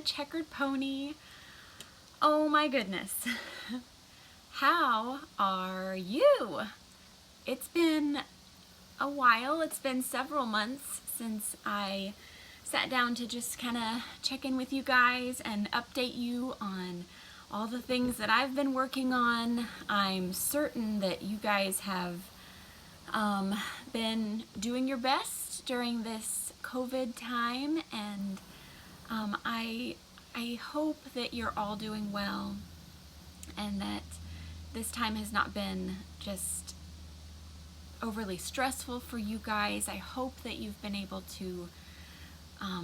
checkered pony. Oh my goodness. How are you? It's been a while. It's been several months since I sat down to just kind of check in with you guys and update you on all the things that I've been working on. I'm certain that you guys have been doing your best during this COVID time, and I hope that you're all doing well and that this time has not been just overly stressful for you guys. I hope that you've been able to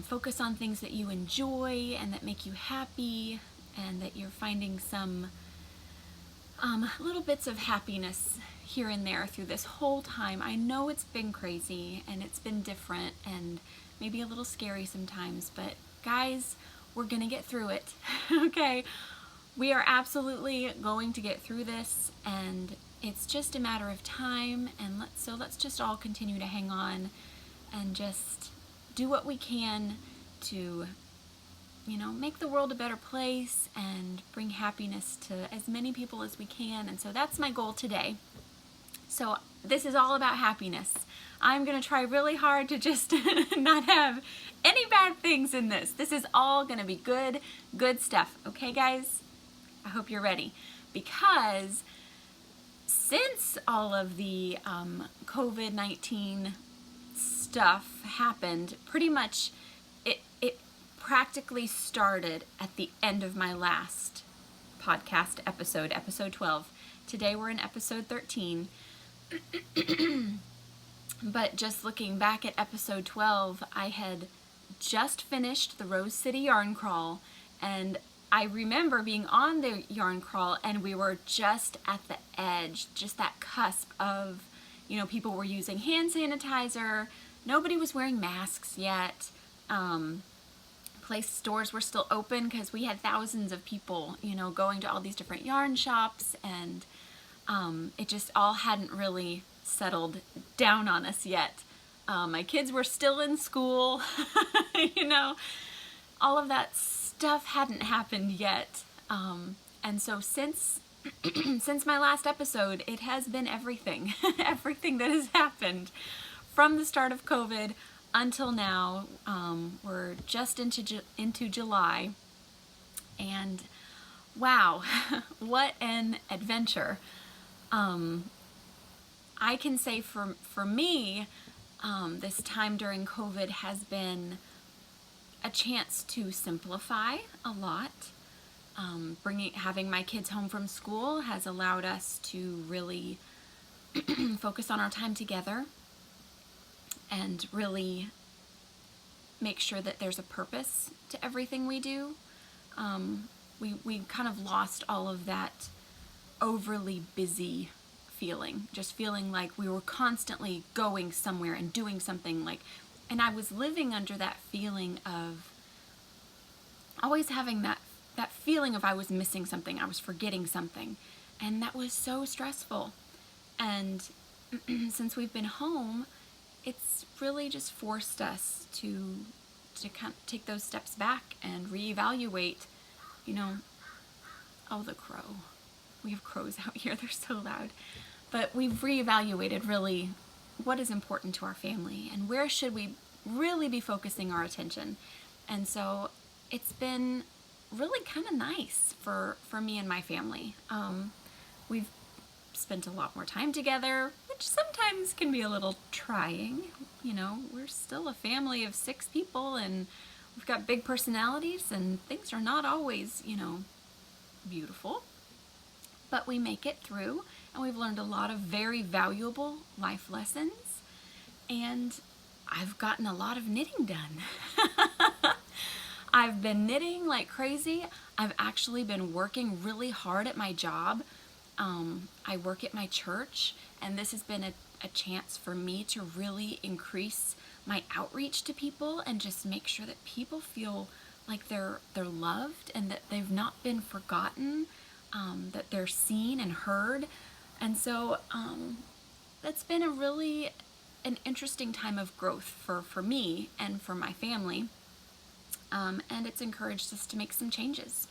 focus on things that you enjoy and that make you happy, and that you're finding some little bits of happiness here and there through this whole time. I know it's been crazy and it's been different and maybe a little scary sometimes, but guys, we're gonna get through it. Okay, we are absolutely going to get through this, and it's just a matter of time. And let's just all continue to hang on and just do what we can to, you know, make the world a better place and bring happiness to as many people as we can. And so that's my goal today. So this is all about happiness. I'm gonna try really hard to just not have any bad things in this. This is all gonna be good stuff. Okay, guys? I hope you're ready, because since all of the COVID-19 stuff happened, pretty much it practically started at the end of my last podcast episode, episode 12. Today we're in episode 13. But just looking back at episode 12, I had just finished the Rose City yarn crawl, and I remember being on the yarn crawl and we were just at the edge, just that cusp of, you know, people were using hand sanitizer, nobody was wearing masks yet, stores were still open because we had thousands of people, you know, going to all these different yarn shops, and it just all hadn't really settled down on us yet. My kids were still in school, you know, all of that stuff hadn't happened yet. And so since my last episode, it has been everything, everything that has happened from the start of COVID until now. We're just into July, and wow, what an adventure. I can say for me, this time during COVID has been a chance to simplify a lot. Having my kids home from school has allowed us to really focus on our time together and really make sure that there's a purpose to everything we do. We kind of lost all of that overly busy feeling, just feeling like we were constantly going somewhere and doing something, and I was living under that feeling of always having that feeling of I was missing something, I was forgetting something, and that was so stressful. And since we've been home, it's really just forced us to kind of take those steps back and reevaluate, you know. Oh, the crow. We have crows out here, they're so loud. But we've reevaluated really what is important to our family and where should we really be focusing our attention. And so it's been really kind of nice for me and my family. We've spent a lot more time together, which sometimes can be a little trying. You know, we're still a family of 6 people, and we've got big personalities, and things are not always, you know, beautiful. But we make it through, and we've learned a lot of very valuable life lessons, and I've gotten a lot of knitting done. I've been knitting like crazy. I've actually been working really hard at my job. I work at my church, and this has been a chance for me to really increase my outreach to people and just make sure that people feel like they're loved and that they've not been forgotten, that they're seen and heard. And so that's been an interesting time of growth for me and for my family. and it's encouraged us to make some changes.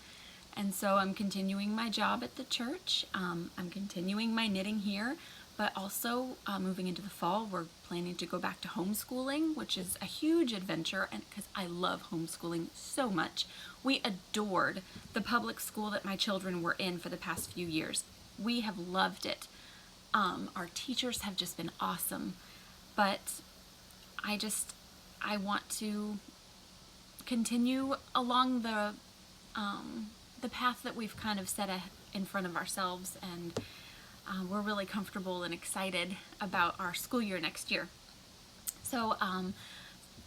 And so I'm continuing my job at the church. I'm continuing my knitting here, but also moving into the fall, we're planning to go back to homeschooling, which is a huge adventure, and because I love homeschooling so much. We adored the public school that my children were in for the past few years. We have loved it. Our teachers have just been awesome, but I want to continue along the path that we've kind of set in front of ourselves, and we're really comfortable and excited about our school year next year. So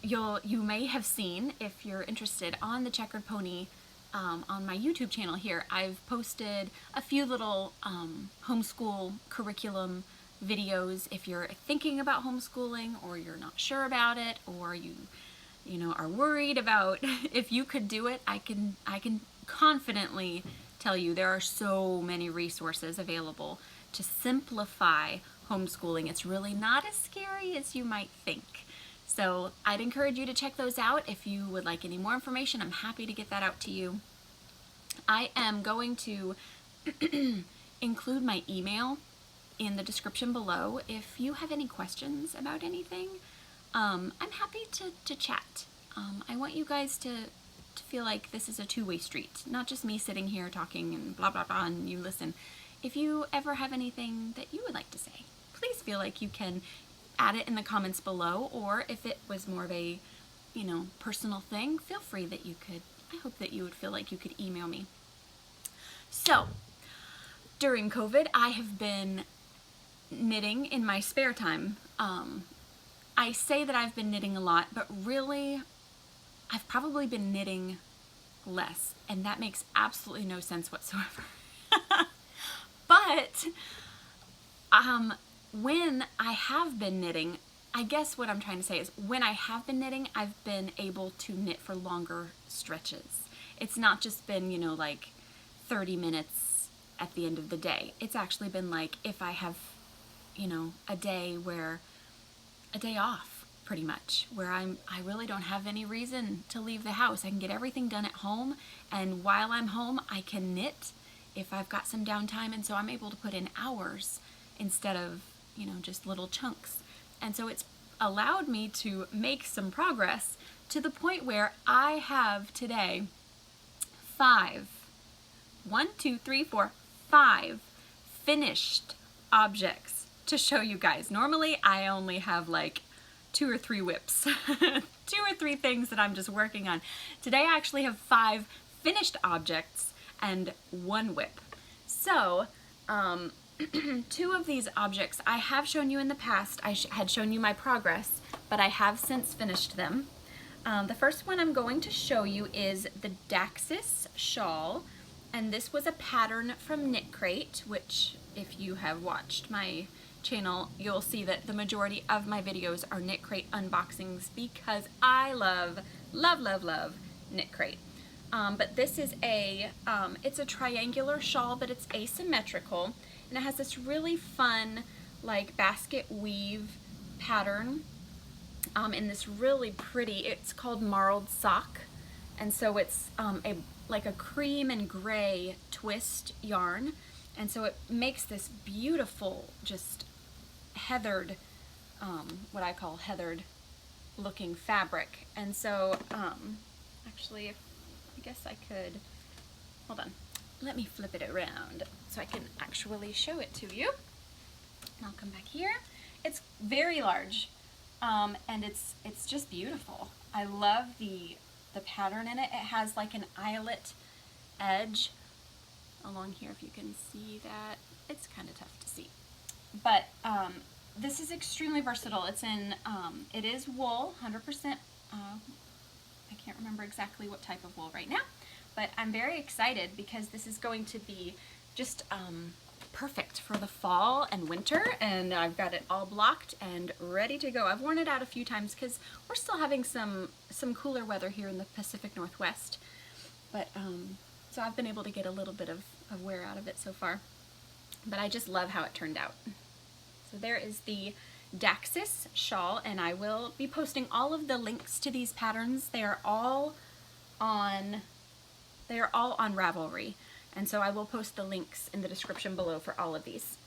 you may have seen, if you're interested, on the Checkered Pony on my YouTube channel here, I've posted a few little homeschool curriculum videos. If you're thinking about homeschooling, or you're not sure about it, or you are worried about if you could do it, I can confidently tell you there are so many resources available to simplify homeschooling. It's really not as scary as you might think. So I'd encourage you to check those out. If you would like any more information, I'm happy to get that out to you. I am going to include my email in the description below. If you have any questions about anything, I'm happy to chat. I want you guys to feel like this is a two-way street, not just me sitting here talking and blah, blah, blah, and you listen. If you ever have anything that you would like to say, please feel like you can add it in the comments below, or if it was more of a, personal thing, feel free that you could, I hope that you would feel like you could email me. So, during COVID, I have been knitting in my spare time. I say that I've been knitting a lot, but really, I've probably been knitting less, and that makes absolutely no sense whatsoever. But when I have been knitting, I guess what I'm trying to say is when I have been knitting, I've been able to knit for longer stretches. It's not just been, like 30 minutes at the end of the day. It's actually been like if I have, a day off pretty much, where I really don't have any reason to leave the house. I can get everything done at home, and while I'm home, I can knit if I've got some downtime, and so I'm able to put in hours instead of, just little chunks. And so it's allowed me to make some progress to the point where I have today 5 finished objects to show you guys. Normally I only have like 2 or 3 whips, 2 or 3 things that I'm just working on. Today I actually have 5 finished objects and 1 whip. So 2 of these objects I have shown you in the past. I had shown you my progress, but I have since finished them. The first one I'm going to show you is the Dazus Shawl, and this was a pattern from Knit Crate, which if you have watched my channel, you'll see that the majority of my videos are Knit Crate unboxings because I love Knit Crate. But this is it's a triangular shawl, but it's asymmetrical, and it has this really fun like basket weave pattern in this really pretty, it's called Marled Sock, and so it's like a cream and gray twist yarn, and so it makes this beautiful just heathered, what I call heathered looking fabric. And so actually, I guess I could, hold on, let me flip it around so I can actually show it to you. And I'll come back here. It's very large, and it's just beautiful. I love the pattern in it. It has like an eyelet edge along here, if you can see that. It's kind of tough to see. But this is extremely versatile. It's in, it is wool, 100%. I can't remember exactly what type of wool right now, but I'm very excited because this is going to be just perfect for the fall and winter, and I've got it all blocked and ready to go. I've worn it out a few times because we're still having some cooler weather here in the Pacific Northwest, but so I've been able to get a little bit of wear out of it so far, but I just love how it turned out. So there is the Dazus Shawl, and I will be posting all of the links to these patterns. They are all they're all on Ravelry. And so I will post the links in the description below for all of these.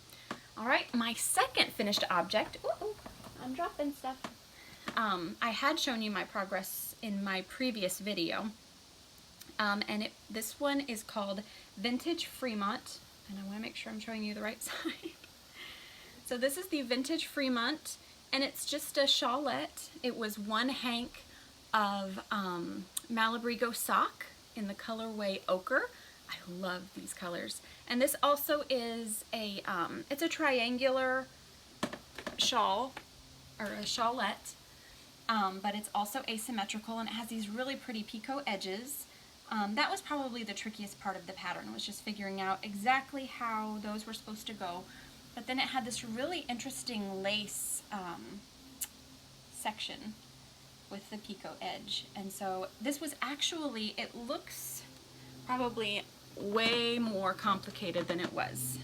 All right, my second finished object, ooh, I'm dropping stuff. I had shown you my progress in my previous video. And this one is called Vintage Fremont. And I want to make sure I'm showing you the right side. So this is the Vintage Fremont, and it's just a shawlette. It was one hank of Malabrigo sock in the colorway ochre. I love these colors. And this also is it's a triangular shawl, or a shawlette, but it's also asymmetrical, and it has these really pretty picot edges. That was probably the trickiest part of the pattern, was just figuring out exactly how those were supposed to go. But then it had this really interesting lace section with the picot edge. And so this was actually, it looks probably way more complicated than it was.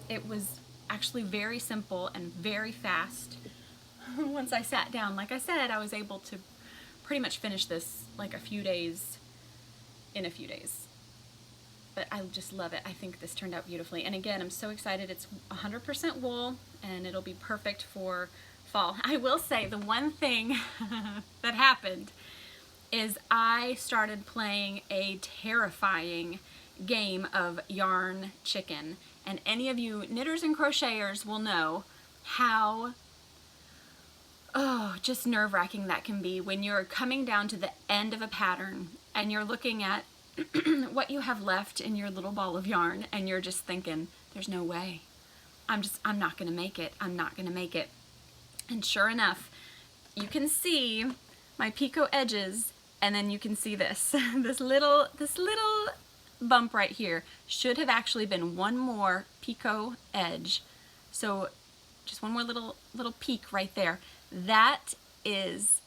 It was actually very simple and very fast. Once I sat down, like I said, I was able to pretty much finish this like in a few days. But I just love it. I think this turned out beautifully. And again, I'm so excited. It's 100% wool, and it'll be perfect for fall. I will say the one thing that happened is I started playing a terrifying game of yarn chicken. And any of you knitters and crocheters will know how just nerve-wracking that can be when you're coming down to the end of a pattern and you're looking at what you have left in your little ball of yarn, and you're just thinking, there's no way. I'm not gonna make it. I'm not gonna make it. And sure enough, you can see my picot edges, and then you can see this. this little bump right here should have actually been one more picot edge. So just one more little peak right there. That is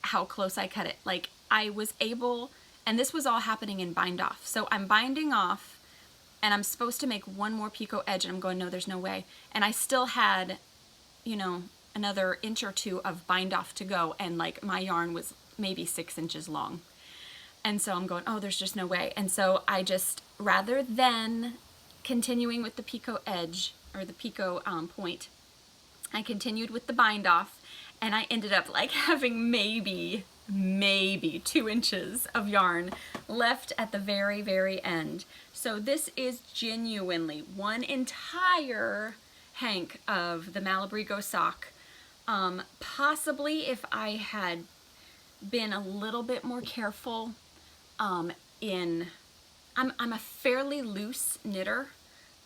how close I cut it. Like, I was able, and this was all happening in bind off. So I'm binding off, and I'm supposed to make one more picot edge, and I'm going, no, there's no way. And I still had, you know, another inch or two of bind off to go, and like my yarn was maybe 6 inches long. And so I'm going, oh, there's just no way. And so I just, rather than continuing with the picot edge, or the picot point, I continued with the bind off, and I ended up like having maybe 2 inches of yarn left at the very, very end. So this is genuinely one entire hank of the Malabrigo sock. Possibly if I had been a little bit more careful I'm a fairly loose knitter.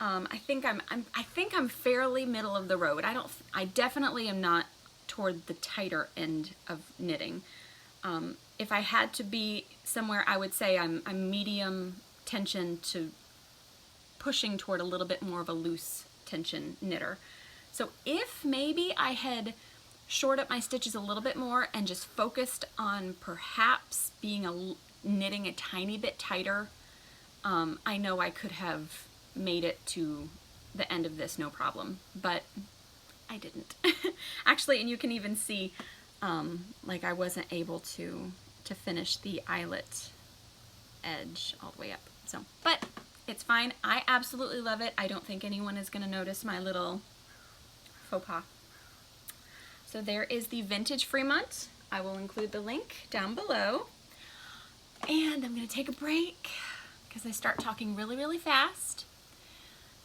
I think I'm fairly middle of the road. I definitely am not toward the tighter end of knitting. If I had to be somewhere, I would say I'm medium tension to pushing toward a little bit more of a loose tension knitter. So if maybe I had shored up my stitches a little bit more and just focused on perhaps knitting a tiny bit tighter, I know I could have made it to the end of this no problem, but I didn't. Actually, and you can even see like I wasn't able to finish the eyelet edge all the way up. So, but it's fine. I absolutely love it. I don't think anyone is going to notice my little faux pas. So there is the Vintage Fremont. I will include the link down below. And I'm going to take a break because I start talking really, really fast.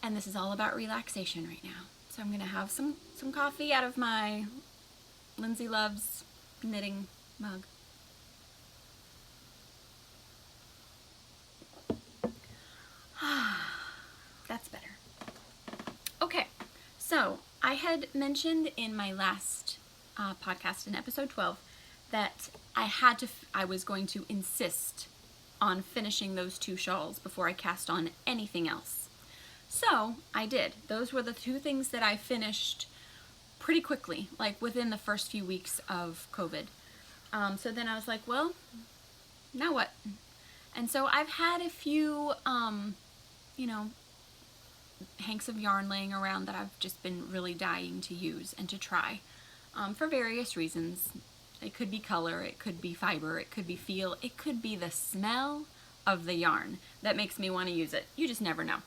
And this is all about relaxation right now. So I'm going to have some coffee out of my Lindsay Loves knitting mug. That's better. Okay, so I had mentioned in my last podcast in episode 12 that I was going to insist on finishing those 2 shawls before I cast on anything else. So I did. Those were the 2 things that I finished pretty quickly, like within the first few weeks of COVID. So then I was like, well, now what? And so I've had a few, you know, hanks of yarn laying around that I've just been really dying to use and to try for various reasons. It could be color, it could be fiber, it could be feel, it could be the smell of the yarn that makes me want to use it. You just never know.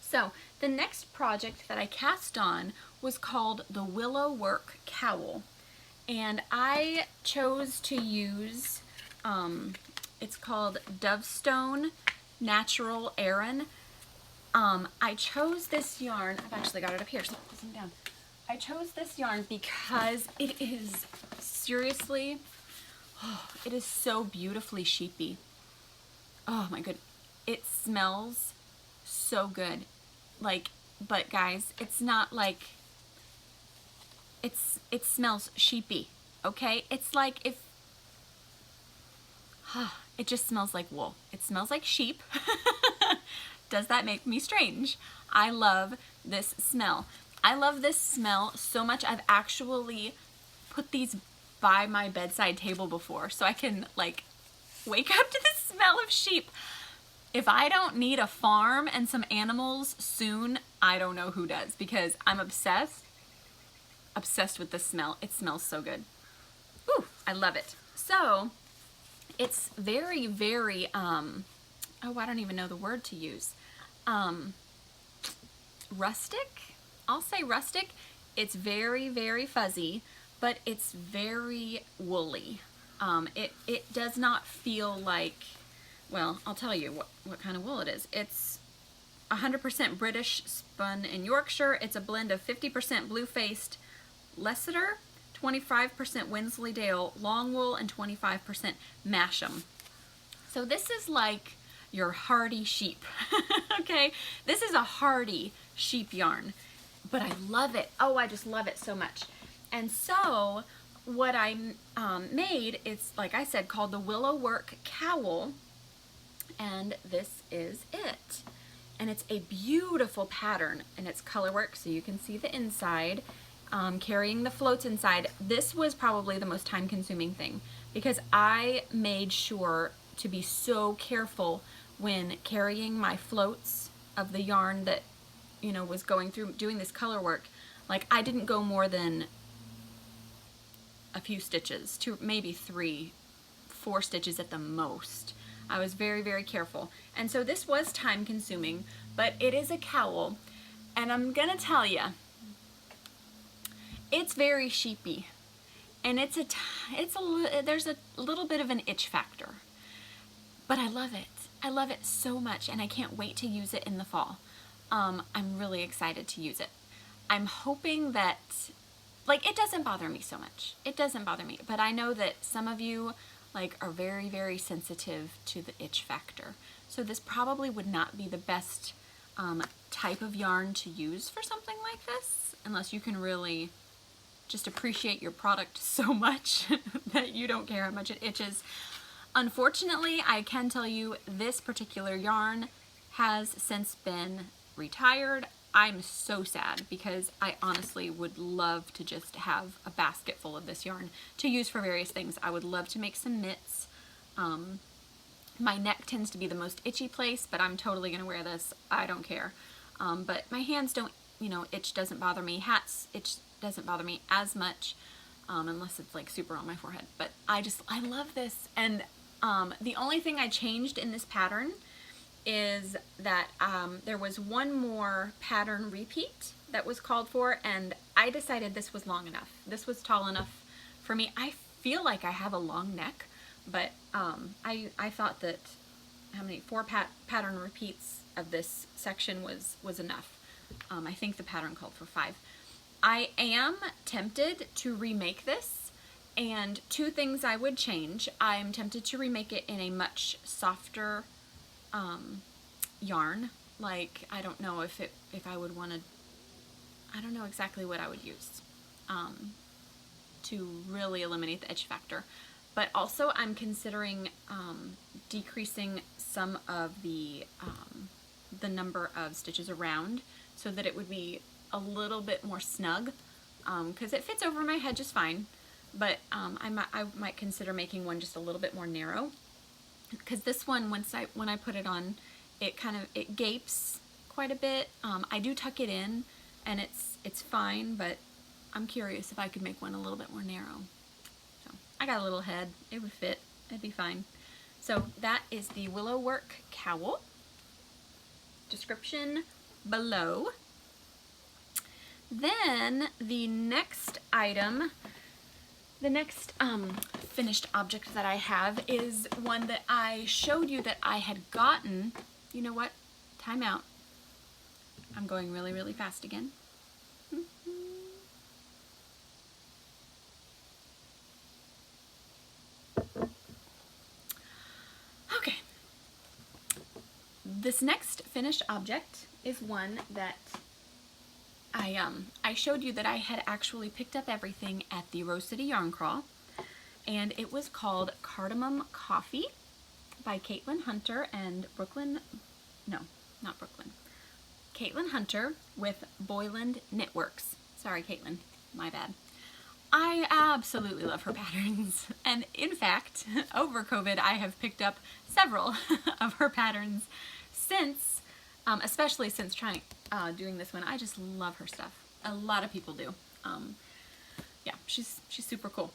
So the next project that I cast on was called the Willow Work Cowl. And I chose to use, it's called Dovestone Natural Aran. I chose this yarn, I've actually got it up here, so listen down. I chose this yarn because it is seriously, oh, it is so beautifully sheepy. Oh my good, it smells so good. Like, but guys, it's not like, it smells sheepy, okay? It's like if, it just smells like wool. It smells like sheep. Does that make me strange? I love this smell. I love this smell so much. I've actually put these by my bedside table before so I can like wake up to the smell of sheep. If I don't need a farm and some animals soon, I don't know who does, because I'm obsessed with the smell. It smells so good. Ooh, I love it. So it's very, very, oh, I don't even know the word to use. Rustic? I'll say rustic. It's very, very fuzzy, but it's very woolly. It does not feel like, well, I'll tell you what kind of wool it is. It's 100% British spun in Yorkshire. It's a blend of 50% blue-faced Leicester, 25% Wensleydale long wool, and 25% Masham. So this is like your hardy sheep, okay? This is a hardy sheep yarn, but I love it. Oh, I just love it so much. And so what I made, it's like I said, called the Willow Work Cowl, and this is it. And it's a beautiful pattern, and it's color work, so you can see the inside, carrying the floats inside. This was probably the most time-consuming thing, because I made sure to be so careful when carrying my floats of the yarn that, you know, was going through doing this color work. Like, I didn't go more than a few stitches, maybe 3-4 stitches at the most. I was very, very careful. And so this was time consuming, but it is a cowl, and I'm gonna tell you, it's very sheepy, and there's a little bit of an itch factor, but I love it. I love it so much, and I can't wait to use it in the fall. I'm really excited to use it. I'm hoping that, like, it doesn't bother me so much. It doesn't bother me, but I know that some of you, like, are very, very sensitive to the itch factor. So this probably would not be the best type of yarn to use for something like this, unless you can really just appreciate your product so much that you don't care how much it itches. Unfortunately, I can tell you this particular yarn has since been retired. I'm so sad, because I honestly would love to just have a basket full of this yarn to use for various things. I would love to make some mitts. My neck tends to be the most itchy place, but I'm totally gonna wear this. I don't care. But my hands don't, you know, itch doesn't bother me. Hats, itch doesn't bother me as much, unless it's like super on my forehead. But I love this. And the only thing I changed in this pattern is that there was one more pattern repeat that was called for, and I decided this was long enough. This was tall enough for me. I feel like I have a long neck, but I thought that how many 4 pattern repeats of this section was enough. I think the pattern called for 5. I am tempted to remake this, and 2 things I would change. I'm tempted to remake it in a much softer yarn. Like, I don't know if I would want to, I don't know exactly what I would use to really eliminate the itch factor. But also I'm considering decreasing some of the number of stitches around, so that it would be a little bit more snug, because it fits over my head just fine, but I might consider making one just a little bit more narrow, because this one, when I put it on, it gapes quite a bit. I do tuck it in, and it's fine, but I'm curious if I could make one a little bit more narrow. So I got a little head. It would fit. It'd be fine. So that is the Willow Work Cowl. Description below. Then the next item, the next finished object that I have is one that I showed you that I had gotten. You know what? Time out. I'm going really, really fast again. Okay. This next finished object is one that I showed you that I had actually picked up everything at the Rose City Yarn Crawl, and it was called Cardamom Coffee by Caitlin Hunter and Caitlin Hunter with Boyland Knitworks. Sorry, Caitlin, my bad. I absolutely love her patterns, and in fact, over COVID, I have picked up several of her patterns since, especially since doing this one. I just love her stuff. A lot of people do. Yeah, she's super cool.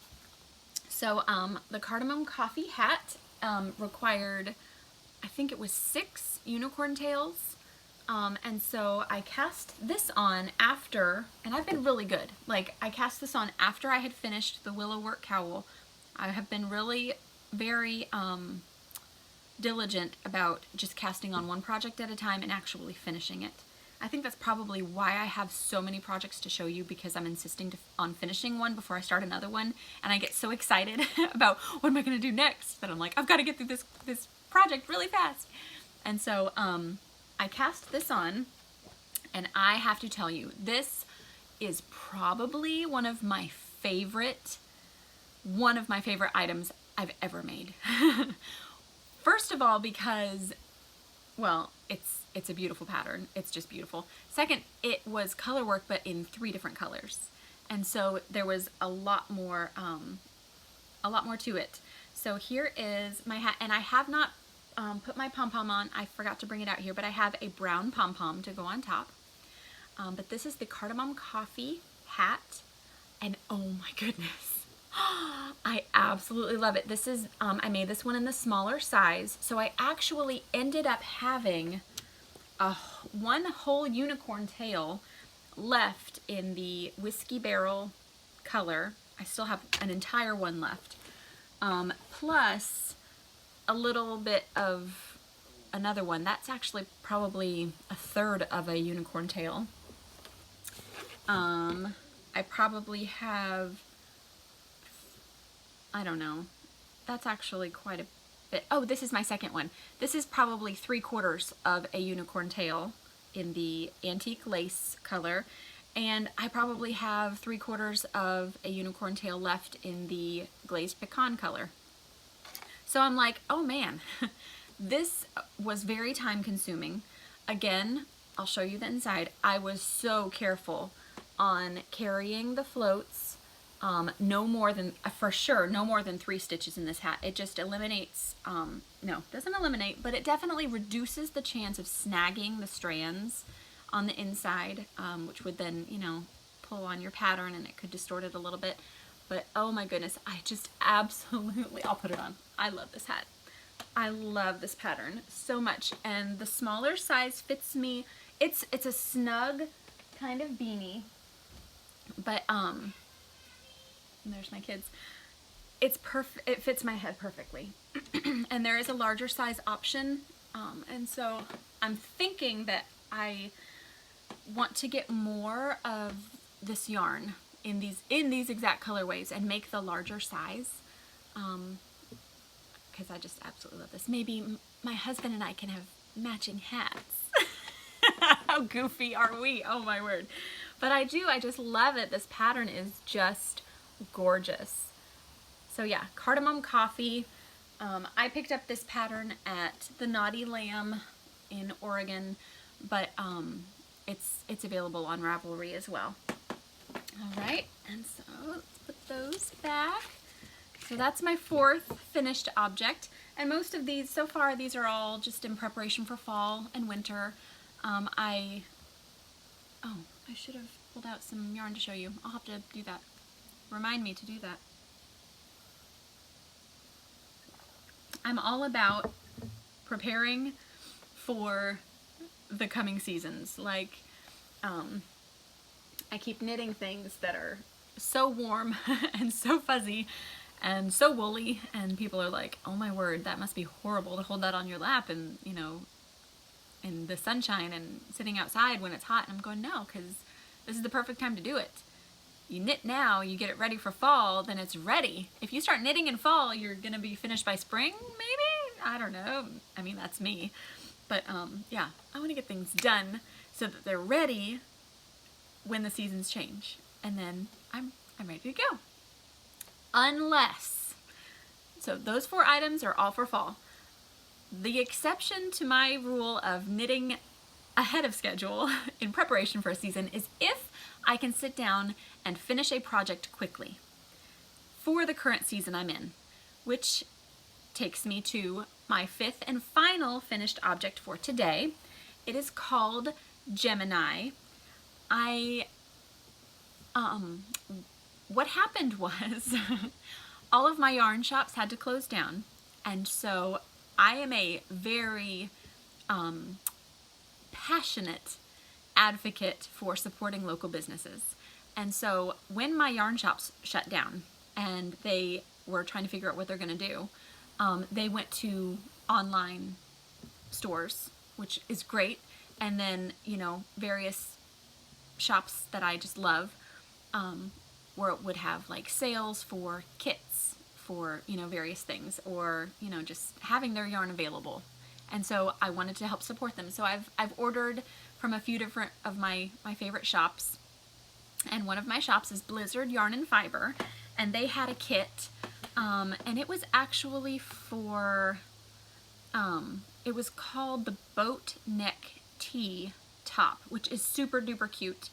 So the Cardamom Coffee hat required, I think it was 6 unicorn tails. And so I cast this on after, and I've been really good. Like, I cast this on after I had finished the Willow Work Cowl. I have been really very diligent about just casting on one project at a time and actually finishing it. I think that's probably why I have so many projects to show you, because I'm insisting on finishing one before I start another one, and I get so excited about what am I going to do next that I'm like, I've got to get through this project really fast. And so I cast this on, and I have to tell you, this is probably one of my favorite items I've ever made. First of all, because, well, it's a beautiful pattern. It's just beautiful. Second, it was color work, but in 3 different colors. And so there was a lot more to it. So here is my hat, and I have not put my pom-pom on. I forgot to bring it out here, but I have a brown pom-pom to go on top. But this is the Cardamom Coffee hat, and oh my goodness. I absolutely love it. This is, I made this one in the smaller size, so I actually ended up having one whole unicorn tail left in the Whiskey Barrel color. I still have an entire one left, plus a little bit of another one. That's actually probably 1/3 of a unicorn tail. I probably have, I don't know, that's actually quite a bit. Oh, this is my second one. This is probably 3/4 of a unicorn tail in the antique lace color, and I probably have 3/4 of a unicorn tail left in the glazed pecan color. So I'm like, oh man, this was very time consuming. Again, I'll show you the inside. I was so careful on carrying the floats. No more than, for sure, no more than 3 stitches in this hat. It just eliminates, no, doesn't eliminate, but it definitely reduces the chance of snagging the strands on the inside, which would then, you know, pull on your pattern and it could distort it a little bit. But oh my goodness, I just absolutely, I'll put it on. I love this hat. I love this pattern so much, and the smaller size fits me. It's a snug kind of beanie, but and there's my kids. It's perfect. It fits my head perfectly. And there is a larger size option, and so I'm thinking that I want to get more of this yarn in these exact colorways and make the larger size, because I just absolutely love this. Maybe my husband and I can have matching hats. How goofy are we? Oh my word. But I just love it. This pattern is just gorgeous. So yeah, Cardamom Coffee. I picked up this pattern at the Naughty Lamb in Oregon, but it's available on Ravelry as well. All right, and so let's put those back. So that's my 4th finished object, and most of these, so far, these are all just in preparation for fall and winter. I should have pulled out some yarn to show you. I'll have to do that. Remind me to do that. I'm all about preparing for the coming seasons. Like, I keep knitting things that are so warm and so fuzzy and so woolly, and people are like, oh my word, that must be horrible to hold that on your lap and, you know, in the sunshine and sitting outside when it's hot. And I'm going, no, because this is the perfect time to do it. You knit now, you get it ready for fall, then it's ready. If you start knitting in fall, you're gonna be finished by spring, maybe? I don't know. I mean, that's me. But yeah, I want to get things done so that they're ready when the seasons change. And then I'm ready to go. Unless, so those 4 items are all for fall. The exception to my rule of knitting ahead of schedule in preparation for a season is if I can sit down and finish a project quickly for the current season I'm in, which takes me to my 5th and final finished object for today. It is called Gemini. What happened was all of my yarn shops had to close down, and so I am a very passionate advocate for supporting local businesses. And so when my yarn shops shut down and they were trying to figure out what they're going to do, they went to online stores, which is great. And then, you know, various shops that I just love, where it would have like sales for kits for, you know, various things, or, you know, just having their yarn available. And so I wanted to help support them. So I've ordered from a few different of my favorite shops. And one of my shops is Blizzard Yarn and Fiber. And they had a kit. And it was actually for, it was called the Boat Neck Tee Top, which is super duper cute.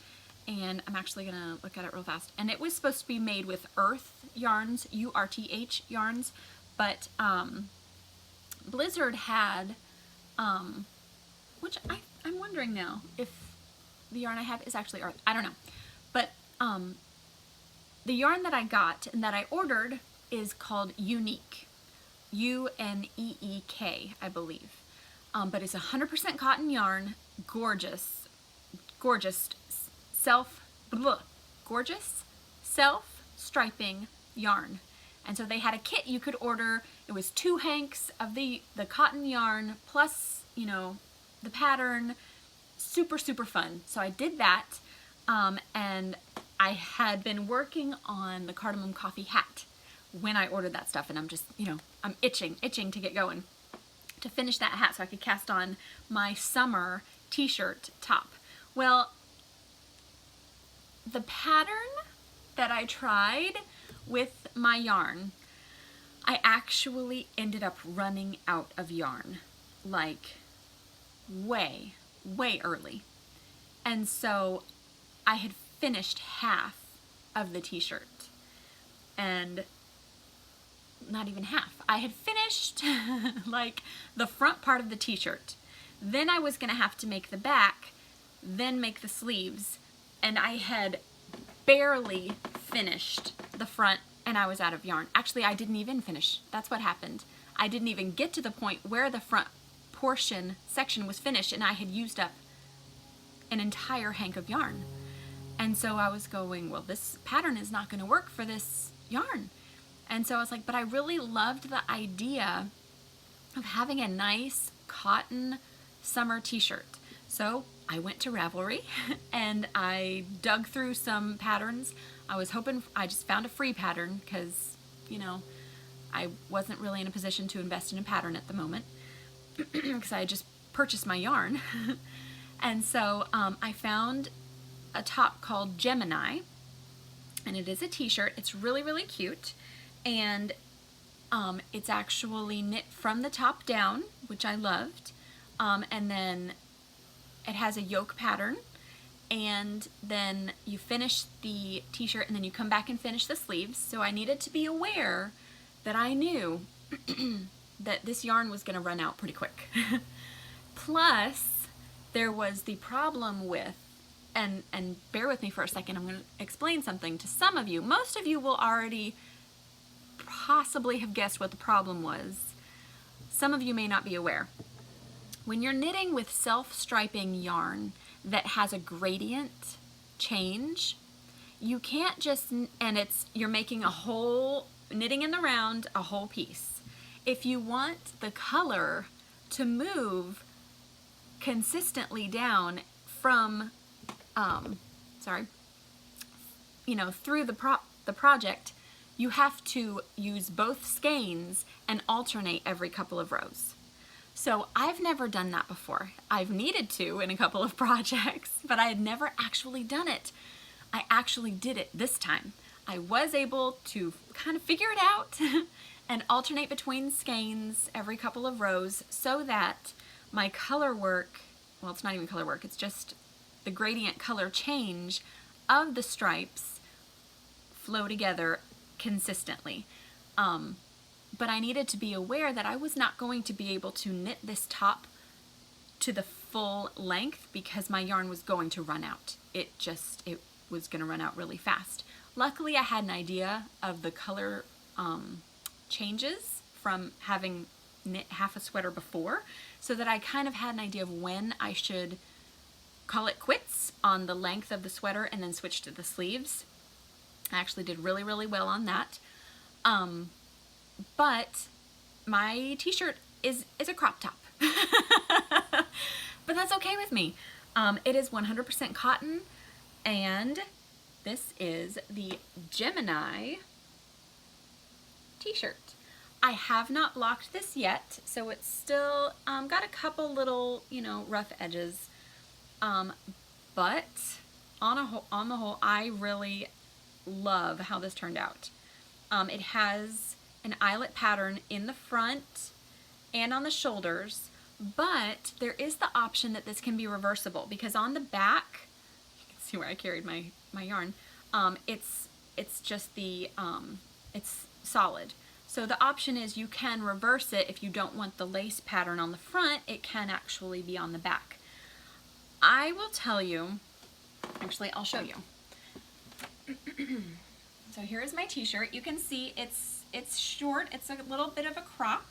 And I'm actually going to look at it real fast. And it was supposed to be made with Earth yarns, URTH yarns. But Blizzard had, which I'm wondering now if the yarn I have is actually Earth. I don't know. But the yarn that I got and that I ordered is called Unique. UNEEK, I believe. But it's 100% cotton yarn, gorgeous, gorgeous self-striping yarn. And so they had a kit you could order. It was 2 hanks of the cotton yarn plus, you know, the pattern. Super, super fun. So I did that, and I had been working on the cardamom coffee hat when I ordered that stuff, and I'm just, you know, I'm itching to get going to finish that hat so I could cast on my summer t-shirt top. Well, the pattern that I tried with my yarn, I actually ended up running out of yarn, like way early. And so I had finished half of the t-shirt, and not even half. I had finished like the front part of the t-shirt. Then I was gonna have to make the back, then make the sleeves, and I had barely finished the front and I was out of yarn. Actually, I didn't even finish. That's what happened. I didn't even get to the point where the front section was finished, and I had used up an entire hank of yarn. And so I was going, well, this pattern is not going to work for this yarn. And so I was like, but I really loved the idea of having a nice cotton summer t-shirt. So I went to Ravelry and I dug through some patterns. I was hoping, I just found a free pattern because, you know, I wasn't really in a position to invest in a pattern at the moment because I had just purchased my yarn. And so I found a top called Gemini, and it is a t-shirt. It's really, really cute, and it's actually knit from the top down, which I loved, and then it has a yoke pattern, and then you finish the t-shirt and then you come back and finish the sleeves. So I needed to be aware that I knew that this yarn was going to run out pretty quick. Plus, there was the problem with, and bear with me for a second, I'm going to explain something to some of you. Most of you will already possibly have guessed what the problem was. some of you may not be aware. When you're knitting with self-striping yarn that has a gradient change, you can't just, and you're making a whole, knitting in the round, a whole piece. If you want the color to move consistently down from, through the project, you have to use both skeins and alternate every couple of rows. So I've never done that before. I've needed to in a couple of projects, but I had never actually done it. I actually did it this time. I was able to kind of figure it out and alternate between skeins every couple of rows so that my color work, well, it's not even color work, it's just the gradient color change of the stripes flow together consistently. But I needed to be aware that I was not going to be able to knit this top to the full length because my yarn was going to run out. It was going to run out really fast. Luckily, I had an idea of the color changes from having knit half a sweater before, so that I kind of had an idea of when I should call it quits on the length of the sweater and then switch to the sleeves. I actually did really, really well on that. But my t-shirt is a crop top. But that's okay with me. It is 100% cotton, and this is the Gemini t-shirt. I have not blocked this yet, so it's still got a couple little, rough edges. But on the whole, I really love how this turned out. It has an eyelet pattern in the front and on the shoulders, but there is the option that this can be reversible, because on the back, you can see where I carried my yarn, it's just the, it's solid. So the option is you can reverse it. If you don't want the lace pattern on the front, it can actually be on the back. I will tell you, actually I'll show you. So here is my t-shirt. You can see it's short, it's a little bit of a crop.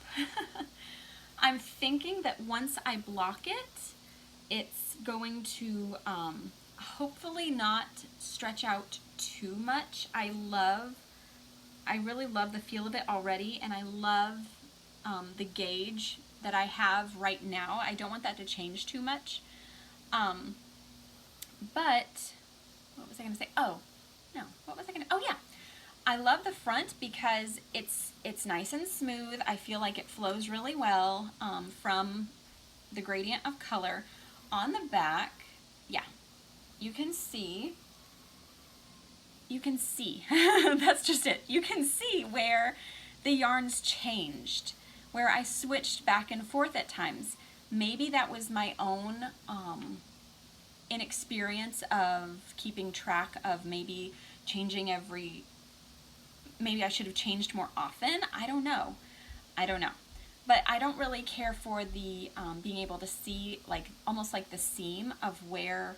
I'm thinking that once I block it, it's going to hopefully not stretch out too much. I really love the feel of it already, and I love the gauge that I have right now. I don't want that to change too much. But what was I going to say? Oh, no, what was I going to, oh yeah. I love the front because it's nice and smooth. I feel like it flows really well from the gradient of color. On the back, yeah, you can see, that's just it. You can see where the yarns changed, where I switched back and forth at times. Maybe that was my own inexperience of keeping track of maybe changing maybe I should have changed more often. I don't know. But I don't really care for the being able to see almost like the seam of where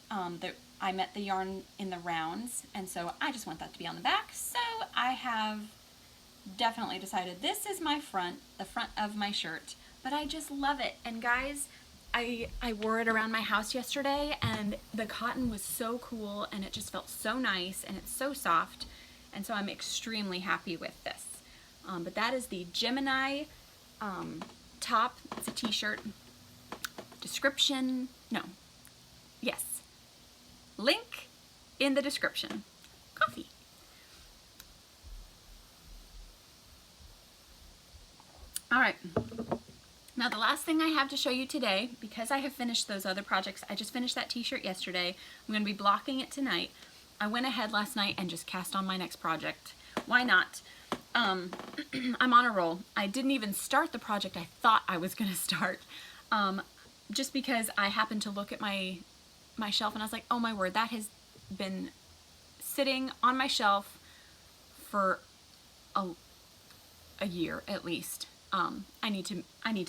I met the yarn in the rounds, and so I just want that to be on the back. So I have definitely decided this is my front, the front of my shirt, but I just love it. And guys, I wore it around my house yesterday, and the cotton was so cool, and it just felt so nice, and it's so soft, and so I'm extremely happy with this. But that is the Gemini top. It's a t-shirt. Description, no, yes. Link in the description. Coffee. All right. Now the last thing I have to show you today, because I have finished those other projects, I just finished that t-shirt yesterday. I'm going to be blocking it tonight. I went ahead last night and just cast on my next project. Why not? I'm on a roll. I didn't even start the project I thought I was going to start, just because I happened to look at my shelf and I was like, oh my word, that has been sitting on my shelf for a year at least. I need to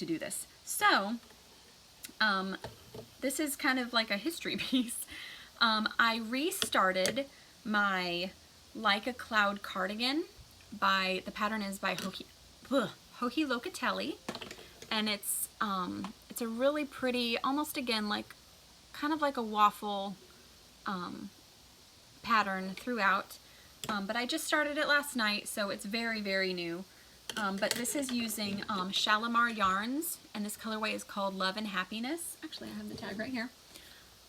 do this. So this is kind of like a history piece. I restarted my Like a Cloud cardigan the pattern is by Hoki Locatelli. and it's a really pretty, almost again like kind of like a waffle pattern throughout. But I just started it last night, so it's very, very new. But this is using Shalimar yarns, and this colorway is called Love and Happiness. Actually, I have the tag right here.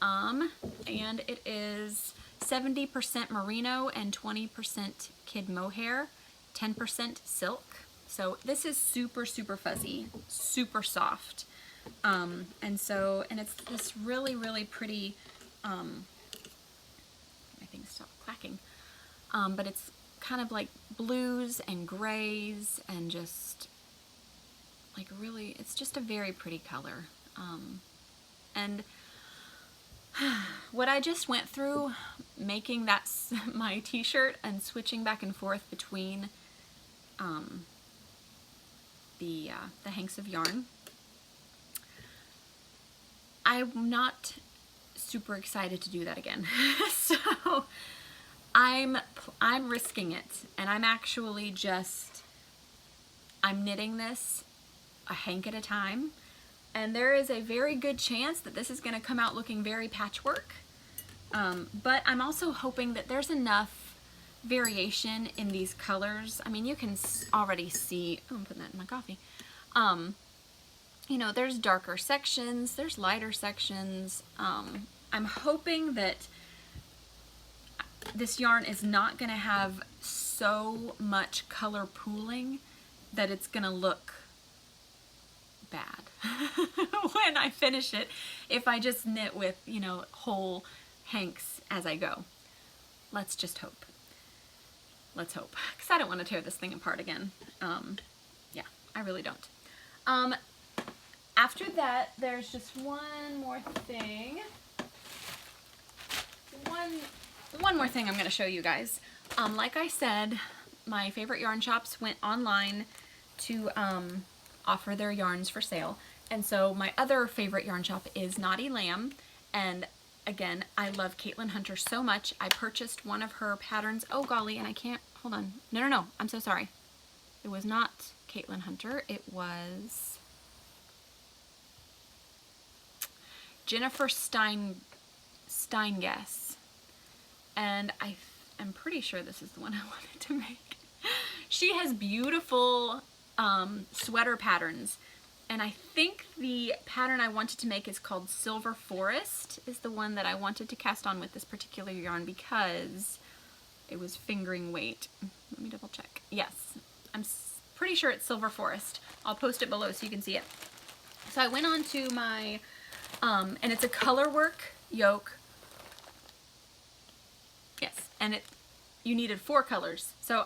And it is 70% merino and 20% kid mohair, 10% silk. So this is super, super fuzzy, super soft. And it's this really, really pretty, my thing stopped clacking. But it's kind of like blues and grays and just like really, it's just a very pretty color. And what I just went through making that my t-shirt and switching back and forth between the hanks of yarn, I'm not super excited to do that again. So I'm risking it, and I'm actually I'm knitting this a hank at a time, and there is a very good chance that this is going to come out looking very patchwork, but I'm also hoping that there's enough variation in these colors. I mean, you can already see, oh, I'm putting that in my coffee. You know, there's darker sections, there's lighter sections. I'm hoping that this yarn is not going to have so much color pooling that it's going to look bad when I finish it, if I just knit with, you know, whole hanks as I go. Let's just hope. Let's hope, because I don't want to tear this thing apart again. Yeah, I really don't. After that, there's just one more thing. One more thing I'm going to show you guys. Like I said, my favorite yarn shops went online to offer their yarns for sale. And so my other favorite yarn shop is Naughty Lamb. And again, I love Caitlin Hunter so much. I purchased one of her patterns. Oh golly, and I can't, hold on. No, I'm so sorry. It was not Caitlin Hunter. It was Jennifer Steingess. And I'm pretty sure this is the one I wanted to make. She has beautiful sweater patterns, and I think the pattern I wanted to make is called Silver Forest, is the one that I wanted to cast on with this particular yarn because it was fingering weight. Let me double check. Yes, I'm pretty sure it's Silver Forest. I'll post it below so you can see it. So I went on to my, and it's a color work yoke. Yes, and you needed 4 colors. So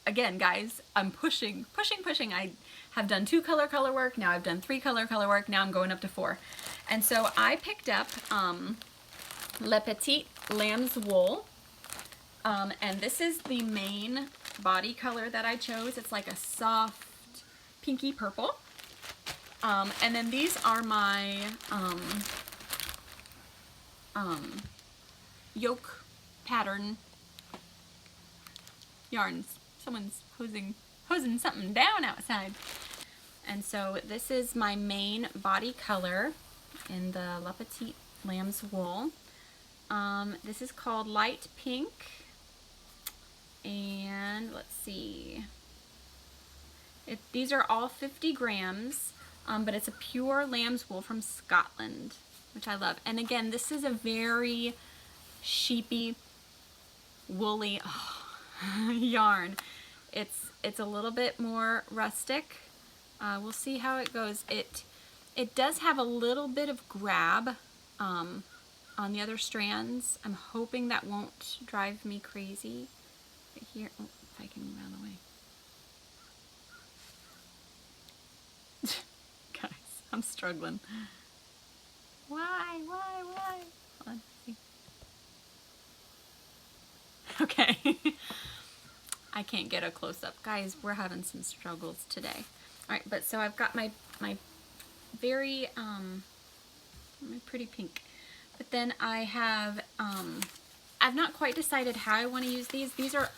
again, guys, I'm pushing. I have done 2 color work, now I've done 3 color work, now I'm going up to 4. And so I picked up Le Petit Lamb's Wool, and this is the main body color that I chose. It's like a soft pinky purple. And then these are my yoke pattern yarns. Someone's hosing something down outside. And so this is my main body color in the Le Petit Lamb's Wool. This is called Light Pink. And let's see. These are all 50 grams, but it's a pure lamb's wool from Scotland, which I love. And again, this is a very sheepy, woolly yarn. It's a little bit more rustic. We'll see how it goes. It does have a little bit of grab on the other strands. I'm hoping that won't drive me crazy. But here, oh, if I can move out of the way. Guys, I'm struggling. Why? Hold on. Okay. I can't get a close-up. Guys, we're having some struggles today. Alright, but so I've got my very, my pretty pink. But then I have, I've not quite decided how I want to use these. These are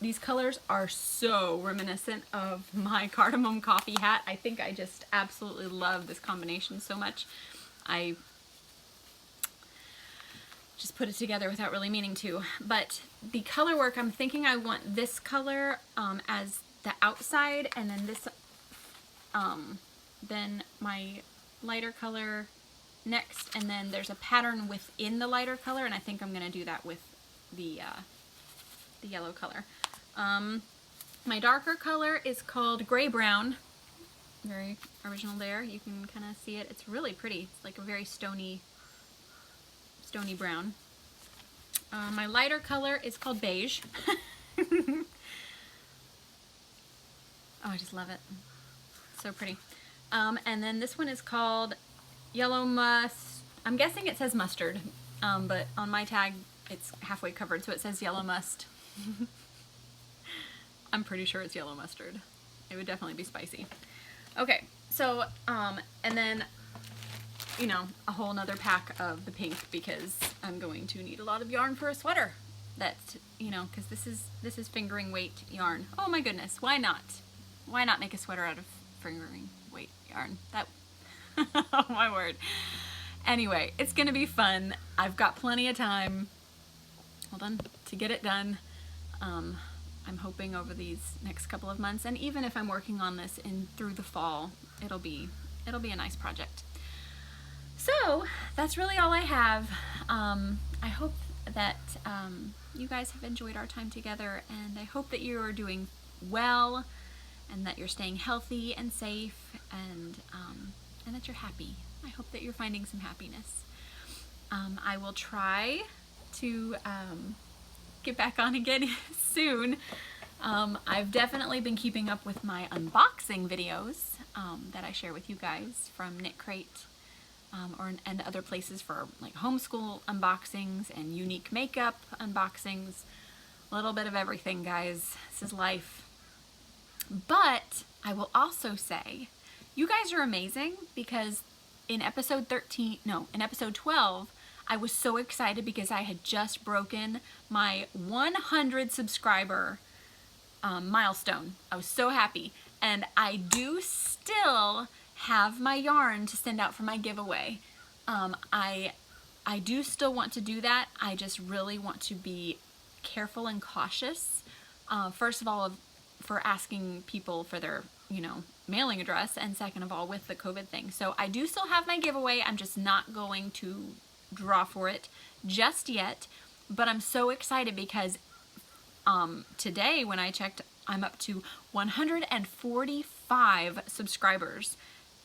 these colors are so reminiscent of my cardamom coffee hat. I think I just absolutely love this combination so much. I just put it together without really meaning to. But the color work, I'm thinking I want this color as the outside, and then this, then my lighter color next, and then there's a pattern within the lighter color, and I think I'm gonna do that with the yellow color. My darker color is called Gray Brown. Very original there. You can kind of see it. It's really pretty. It's like a very stony brown. My lighter color is called Beige. Oh, I just love it. So pretty. And then this one is called Yellow Must. I'm guessing it says mustard, but on my tag it's halfway covered, so it says Yellow Must. I'm pretty sure it's yellow mustard. It would definitely be spicy. Okay, so, and then, you know, a whole nother pack of the pink, because I'm going to need a lot of yarn for a sweater. That, you know, because this is fingering weight yarn. Oh my goodness, why not? Why not make a sweater out of fingering weight yarn? That, oh my word. Anyway, it's gonna be fun. I've got plenty of time, hold on, to get it done. I'm hoping over these next couple of months, and even if I'm working on this through the fall, it'll be a nice project. So that's really all I have. I hope that you guys have enjoyed our time together, and I hope that you are doing well, and that you're staying healthy and safe, and that you're happy. I hope that you're finding some happiness. I will try to get back on again soon. I've definitely been keeping up with my unboxing videos that I share with you guys from Knit Crate and other places for like homeschool unboxings and unique makeup unboxings. A little bit of everything, guys. This is life. But I will also say, you guys are amazing, because in episode 12, I was so excited because I had just broken my 100 subscriber milestone. I was so happy, and I do still have my yarn to send out for my giveaway. I do still want to do that. I just really want to be careful and cautious. First of all, for asking people for their, you know, mailing address, and second of all, with the COVID thing. So I do still have my giveaway. I'm just not going to draw for it just yet, but I'm so excited because today when I checked, I'm up to 145 subscribers,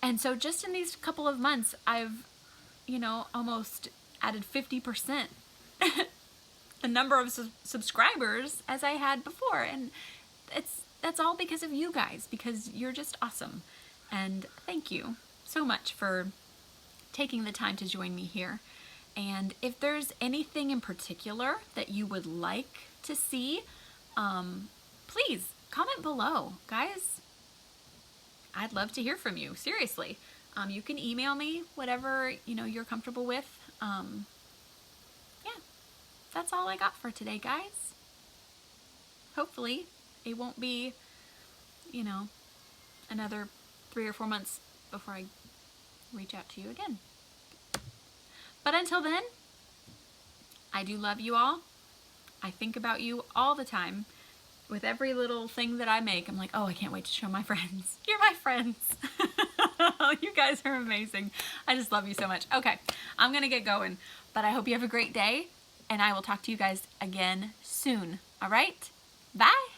and so just in these couple of months I've, you know, almost added 50% the number of subscribers as I had before, and that's all because of you guys, because you're just awesome. And thank you so much for taking the time to join me here. And if there's anything in particular that you would like to see, please comment below, guys. I'd love to hear from you, seriously. You can email me, whatever, you know, you're comfortable with. Yeah, that's all I got for today, guys. Hopefully it won't be, you know, another 3 or 4 months before I reach out to you again. But until then, I do love you all. I think about you all the time. With every little thing that I make, I'm like, oh, I can't wait to show my friends. You're my friends. You guys are amazing. I just love you so much. Okay, I'm gonna get going, but I hope you have a great day, and I will talk to you guys again soon. All right? Bye.